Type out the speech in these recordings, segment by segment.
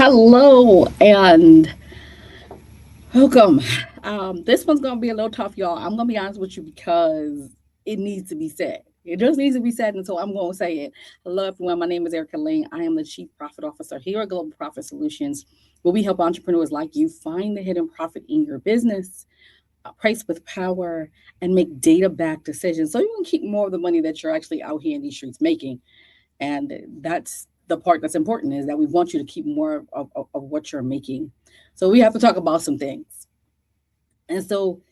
Hello and welcome. This one's gonna be a little tough, y'all. I'm gonna be honest with you because it needs to be said. It just needs to be said, and so I'm gonna say it. Hello, everyone. My name is Erica Lane. I am the Chief Profit Officer here at Global Profit Solutions, where we help entrepreneurs like you find the hidden profit in your business, price with power, and make data-backed decisions so you can keep more of the money that you're actually out here in these streets making. And that's the part that's important, is that we want you to keep more of what you're making. So we have to talk about some things. And so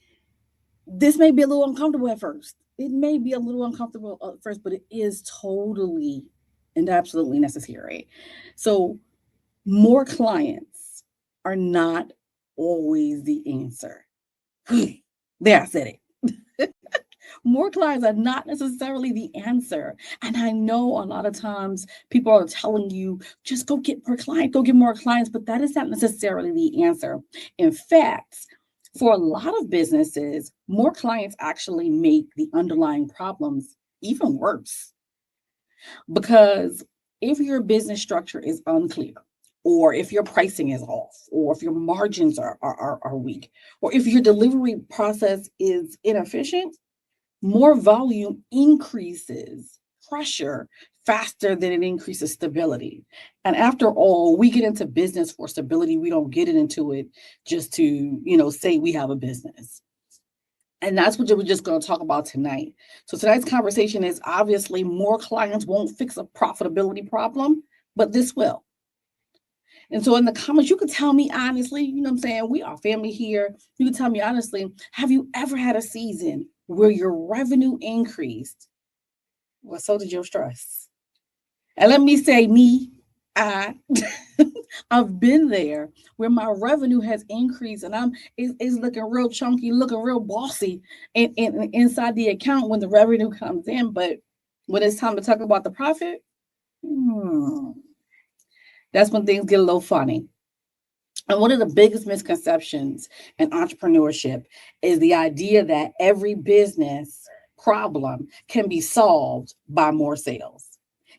this may be a little uncomfortable at first. It may be a little uncomfortable at first, but it is totally and absolutely necessary. So more clients are not always the answer. There, I said it. More clients are not necessarily the answer. And I know a lot of times people are telling you, just go get more clients, go get more clients, but that is not necessarily the answer. In fact, for a lot of businesses, more clients actually make the underlying problems even worse. Because if your business structure is unclear, or if your pricing is off, or if your margins are weak, or if your delivery process is inefficient, more volume increases pressure faster than it increases stability. And after all, we get into business for stability. We don't get into it just to, say we have a business. And that's what we're just going to talk about tonight. So tonight's conversation is obviously more clients won't fix a profitability problem, but this will. And so in the comments, you can tell me honestly, you know what I'm saying? We are family here. You can tell me honestly, have you ever had a season where your revenue increased? Well, so did your stress. And let me say, I, I've been there where my revenue has increased and it's looking real chunky, looking real bossy inside the account when the revenue comes in. But when it's time to talk about the profit, that's when things get a little funny. And one of the biggest misconceptions in entrepreneurship is the idea that every business problem can be solved by more sales.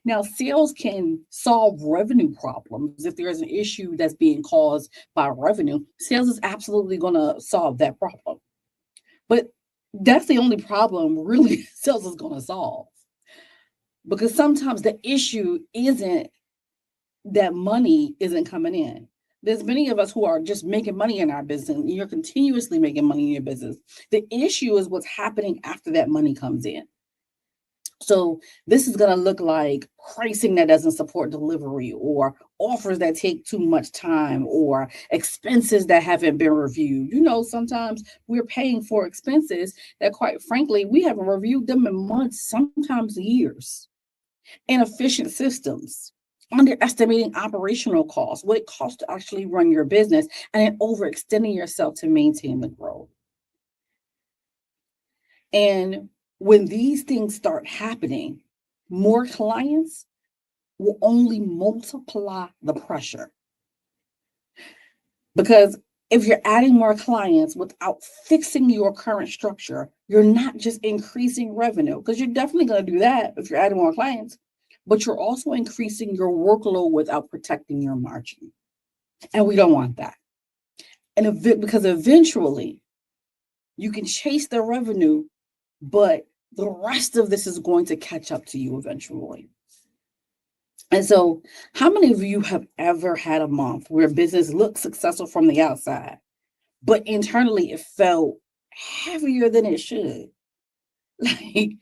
Now, sales can solve revenue problems. If there's an issue that's being caused by revenue, sales is absolutely going to solve that problem. But that's the only problem really sales is going to solve. Because sometimes the issue isn't that money isn't coming in. There's many of us who are just making money in our business, and you're continuously making money in your business. The issue is what's happening after that money comes in. So this is going to look like pricing that doesn't support delivery, or offers that take too much time, or expenses that haven't been reviewed. Sometimes we're paying for expenses that, quite frankly, we haven't reviewed them in months, sometimes years. Inefficient systems, underestimating operational costs, what it costs to actually run your business, and then overextending yourself to maintain the growth. And when these things start happening, more clients will only multiply the pressure. Because if you're adding more clients without fixing your current structure, you're not just increasing revenue, because you're definitely going to do that if you're adding more clients, but you're also increasing your workload without protecting your margin. And we don't want that. And because eventually you can chase the revenue, but the rest of this is going to catch up to you eventually. And so how many of you have ever had a month where business looked successful from the outside, but internally it felt heavier than it should? Like,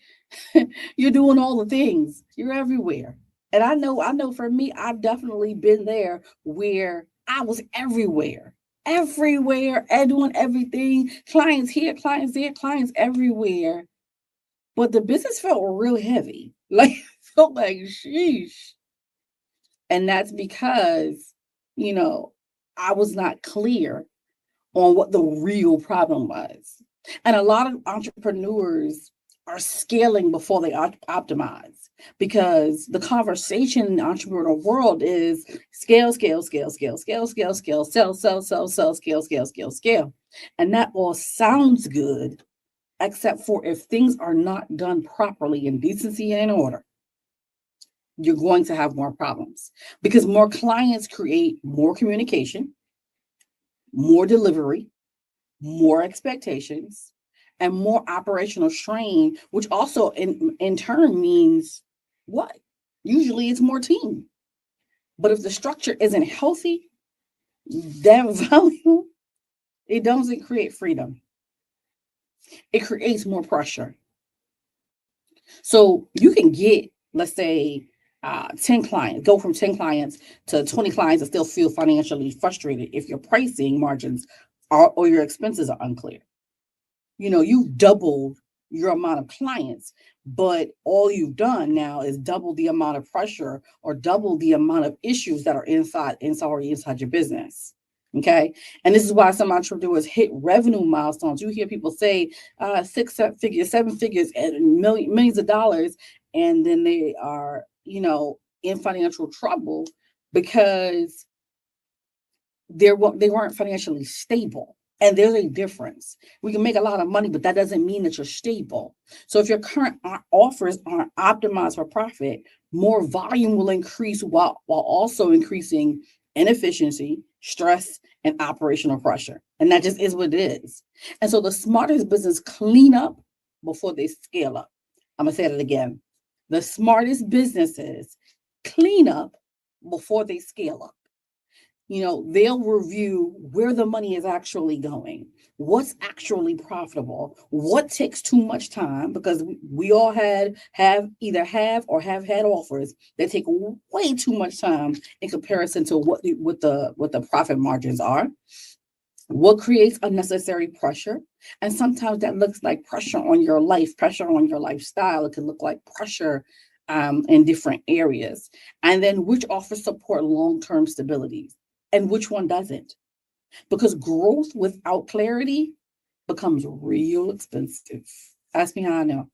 you're doing all the things, you're everywhere. And I know for me, I've definitely been there where I was everywhere and doing everything. Clients here, clients there, clients everywhere. But the business felt real heavy. Like, felt like, sheesh. And that's because, I was not clear on what the real problem was. And a lot of entrepreneurs are scaling before they optimize, because the conversation in the entrepreneurial world is scale, scale, scale, scale, scale, scale, scale, sell, sell, sell, sell, scale, scale, scale, scale. And that all sounds good, except for if things are not done properly in decency and in order, you're going to have more problems because more clients create more communication, more delivery, more expectations, and more operational strain, which also in turn means what? Usually it's more team. But if the structure isn't healthy, that value, it doesn't create freedom. It creates more pressure. So you can get, let's say, 10 clients, go from 10 clients to 20 clients and still feel financially frustrated if your pricing margins are or your expenses are unclear. You've doubled your amount of clients, but all you've done now is double the amount of pressure or double the amount of issues that are inside your business. Okay. And this is why some entrepreneurs hit revenue milestones. You hear people say 6 figures, 7 figures, and millions of dollars, and then they are, in financial trouble because they weren't financially stable. And there's a difference. We can make a lot of money, but that doesn't mean that you're stable. So if your current offers aren't optimized for profit, more volume will increase while also increasing inefficiency, stress, and operational pressure. And that just is what it is. And so the smartest business clean up before they scale up. I'm going to say that again. The smartest businesses clean up before they scale up. They'll review where the money is actually going, what's actually profitable, what takes too much time, because we all have or have had offers that take way too much time in comparison to what the profit margins are. What creates unnecessary pressure? And sometimes that looks like pressure on your life, pressure on your lifestyle. It can look like pressure in different areas. And then which offers support long-term stability and which one doesn't? Because growth without clarity becomes real expensive. Ask me how I know.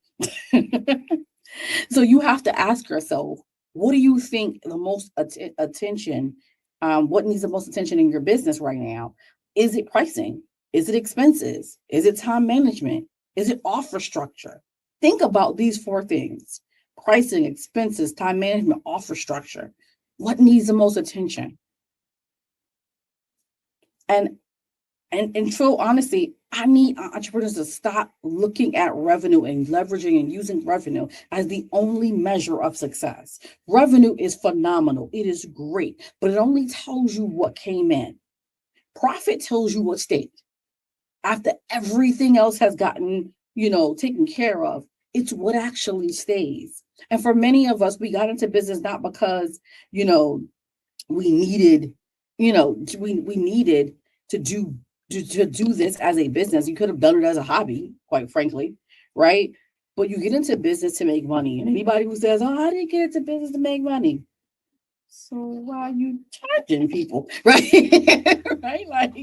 So you have to ask yourself, what do you think the most attention, what needs the most attention in your business right now? Is it pricing? Is it expenses? Is it time management? Is it offer structure? Think about these 4 things: pricing, expenses, time management, offer structure. What needs the most attention? And in true honesty, I need entrepreneurs to stop looking at revenue and leveraging and using revenue as the only measure of success. Revenue is phenomenal. It is great, but it only tells you what came in. Profit tells you what stayed. After everything else has gotten, taken care of, it's what actually stays. And for many of us, we got into business not because, we needed, we needed to do this as a business. You could have done it as a hobby, quite frankly, right? But you get into business to make money. And anybody who says, "Oh, I didn't get into business to make money," so why are you charging people, right? Right? Like,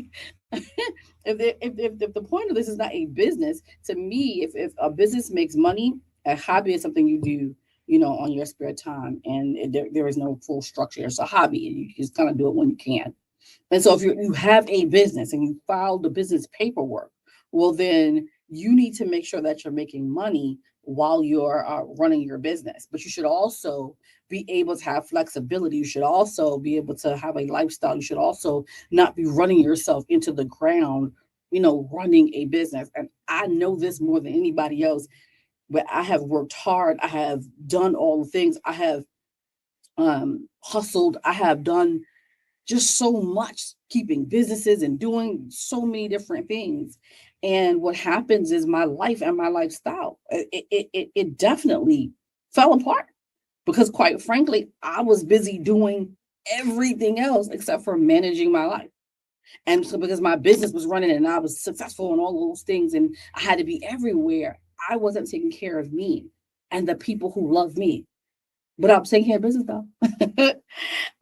if the point of this is not a business, to me, if a business makes money, a hobby is something you do, on your spare time, and there is no full structure. It's a hobby, and you just kind of do it when you can. And so if you have a business and you file the business paperwork, well, then you need to make sure that you're making money while you're running your business. But you should also be able to have flexibility. You should also be able to have a lifestyle. You should also not be running yourself into the ground, running a business. And I know this more than anybody else, but I have worked hard. I have done all the things. I have hustled. I have done just so much, keeping businesses and doing so many different things. And what happens is my life and my lifestyle, it definitely fell apart because, quite frankly, I was busy doing everything else except for managing my life. And so because my business was running and I was successful in all those things and I had to be everywhere, I wasn't taking care of me and the people who love me. But I'm taking care of business though.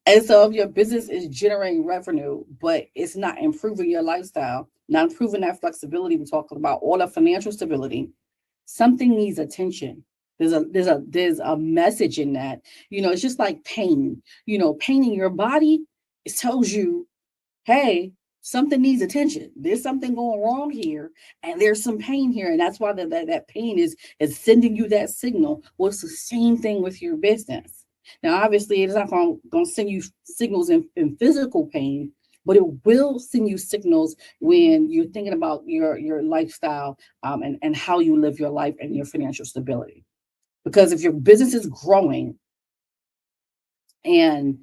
And so if your business is generating revenue, but it's not improving your lifestyle, not improving that flexibility we're talking about, or the financial stability, something needs attention. There's a message in that. It's just like pain. Pain in your body, it tells you, hey, something needs attention. There's something going wrong here, and there's some pain here, and that's why that pain is sending you that signal. Well, it's the same thing with your business. Now, obviously, it's not going to send you signals in physical pain, but it will send you signals when you're thinking about your lifestyle, and how you live your life and your financial stability. Because if your business is growing and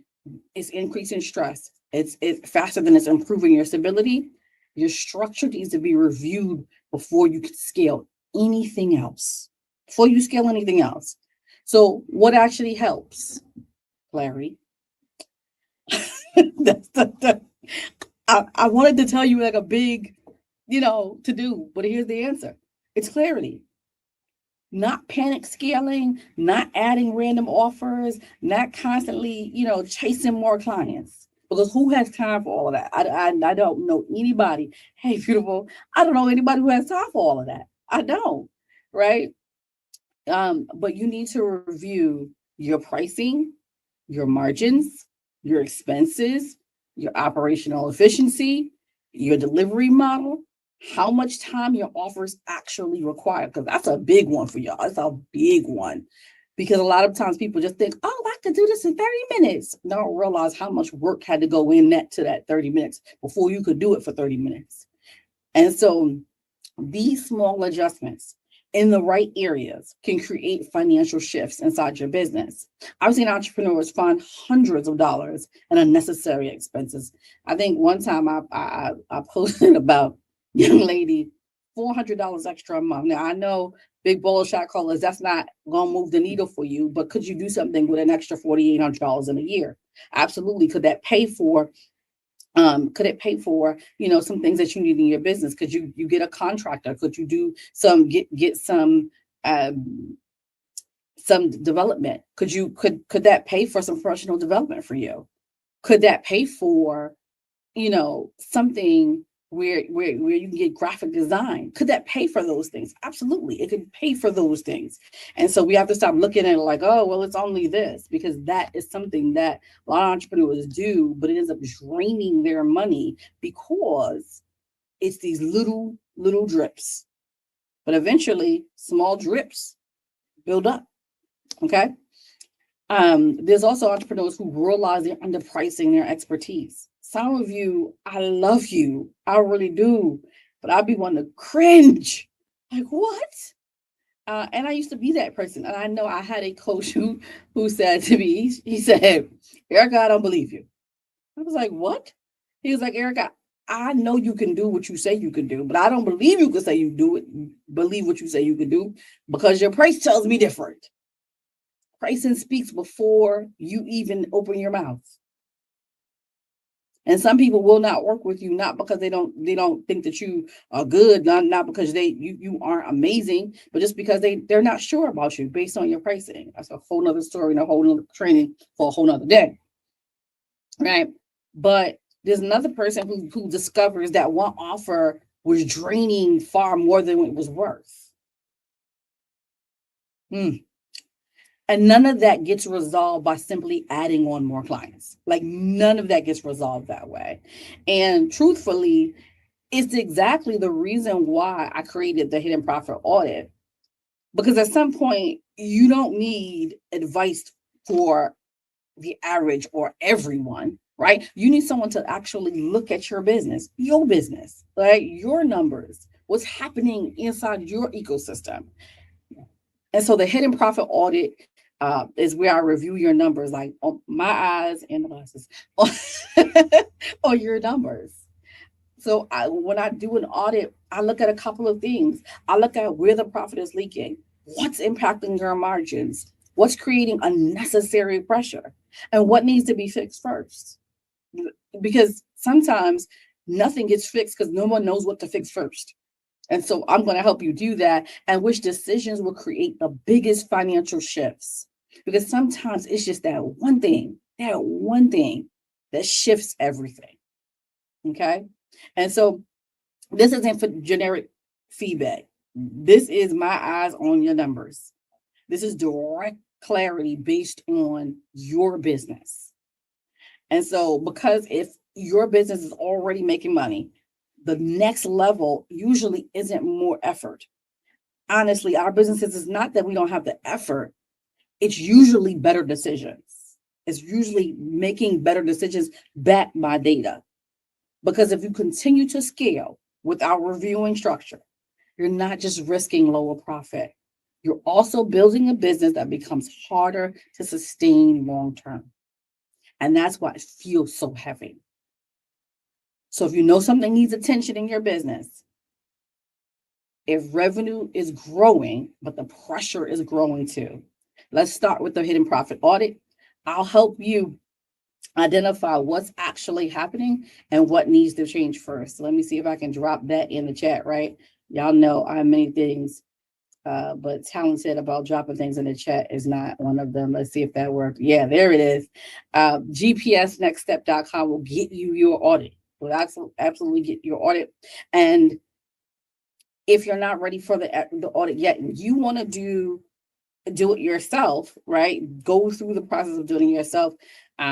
it's increasing stress, it's faster than it's improving your stability, your structure needs to be reviewed before you can scale anything else. Before you scale anything else. So what actually helps, Larry? That's I wanted to tell you like a big, to do, but here's the answer. It's clarity. Not panic scaling, not adding random offers, not constantly, chasing more clients. Because who has time for all of that? I don't know anybody. Hey, beautiful. I don't know anybody who has time for all of that. I don't. Right. But you need to review your pricing, your margins, your expenses, your operational efficiency, your delivery model, how much time your offers actually require, because that's a big one for y'all. It's a big one. Because a lot of times people just think, oh, I could do this in 30 minutes. Don't realize how much work had to go in that 30 minutes before you could do it for 30 minutes. And so these small adjustments in the right areas can create financial shifts inside your business. I've seen entrepreneurs find hundreds of dollars in unnecessary expenses. I think one time I posted about young lady, $400 extra a month. Now I know big bowl shot callers, that's not gonna move the needle for you, but could you do something with an extra $4,800 in a year? Absolutely. Could that pay for could it pay for, some things that you need in your business? Could you get a contractor? Could you do get some development? Could that pay for some professional development for you? Could that pay for, something where you can get graphic design? Could that pay for those things? Absolutely, it could pay for those things. And so we have to stop looking at it like, oh, well, it's only this, because that is something that a lot of entrepreneurs do, but it ends up draining their money because it's these little drips. But eventually, small drips build up. Okay. There's also entrepreneurs who realize they're underpricing their expertise. Some of you, I love you. I really do. But I'd be wanting to cringe. Like, what? And I used to be that person. And I know I had a coach who said to me, he said, Erica, I don't believe you. I was like, what? He was like, Erica, I know you can do what you say you can do, but I don't believe you can say you do it. Believe what you say you can do, because your price tells me different. Pricing speaks before you even open your mouth. And some people will not work with you, not because they don't think that you are good, not because you aren't amazing, but just because they're not sure about you based on your pricing. That's a whole nother story and a whole nother training for a whole nother day. Right. But there's another person who discovers that one offer was draining far more than it was worth. And none of that gets resolved by simply adding on more clients. Like, none of that gets resolved that way. And truthfully, it's exactly the reason why I created the Hidden Profit Audit. Because at some point, you don't need advice for the average or everyone, right? You need someone to actually look at your business, right? Your numbers, what's happening inside your ecosystem. And so the Hidden Profit Audit is where I review your numbers, like my eyes and the glasses on your numbers. So when I do an audit, I look at a couple of things. I look at where the profit is leaking, what's impacting your margins, what's creating unnecessary pressure, and what needs to be fixed first. Because sometimes nothing gets fixed because no one knows what to fix first. And so I'm going to help you do that, and which decisions will create the biggest financial shifts. Because sometimes it's just that one thing that shifts everything. Okay. And so this isn't for generic feedback. This is my eyes on your numbers. This is direct clarity based on your business. And so, because if your business is already making money, the next level usually isn't more effort. Honestly, our businesses is not that we don't have the effort. It's usually better decisions. is usually making better decisions backed by data. Because if you continue to scale without reviewing structure, you're not just risking lower profit. You're also building a business that becomes harder to sustain long term. And that's why it feels so heavy. So if you know something needs attention in your business, if revenue is growing, but the pressure is growing too, let's start with the hidden profit audit. I'll help you identify what's actually happening and what needs to change first. Let me see if I can drop that in the chat, right? Y'all know I have many things, but talented about dropping things in the chat is not one of them. Let's see if that worked. Yeah, there it is. GPSnextstep.com will get you your audit. Will absolutely get your audit. And if you're not ready for the audit yet, and you want to do it yourself, right? Go through the process of doing it yourself.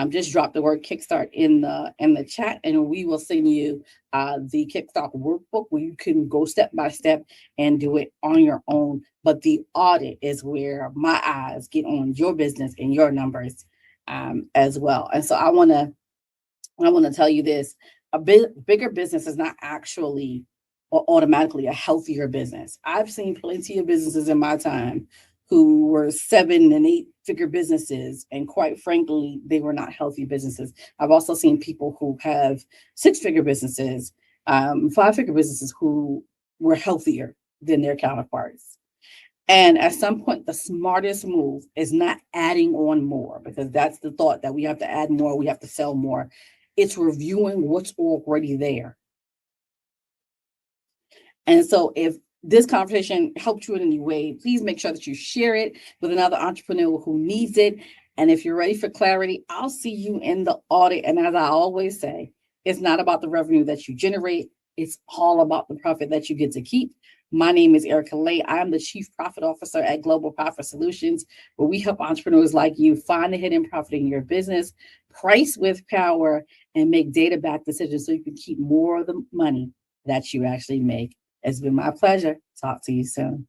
Just drop the word Kickstart in the chat, and we will send you the Kickstart workbook where you can go step by step and do it on your own. But the audit is where my eyes get on your business and your numbers as well. And so I want to tell you this: a bigger business is not actually or automatically a healthier business. I've seen plenty of businesses in my time who were 7 and 8 figure businesses, and quite frankly, they were not healthy businesses. I've also seen people who have 6-figure businesses, 5-figure businesses who were healthier than their counterparts. And at some point, the smartest move is not adding on more, because that's the thought that we have to add more, we have to sell more. It's reviewing what's already there. And so if this conversation helped you in any way, please make sure that you share it with another entrepreneur who needs it. And if you're ready for clarity, I'll see you in the audit. And as I always say, it's not about the revenue that you generate. It's all about the profit that you get to keep. My name is Erica Lay. I am the Chief Profit Officer at Global Profit Solutions, where we help entrepreneurs like you find the hidden profit in your business, price with power, and make data-backed decisions so you can keep more of the money that you actually make. It's been my pleasure. Talk to you soon.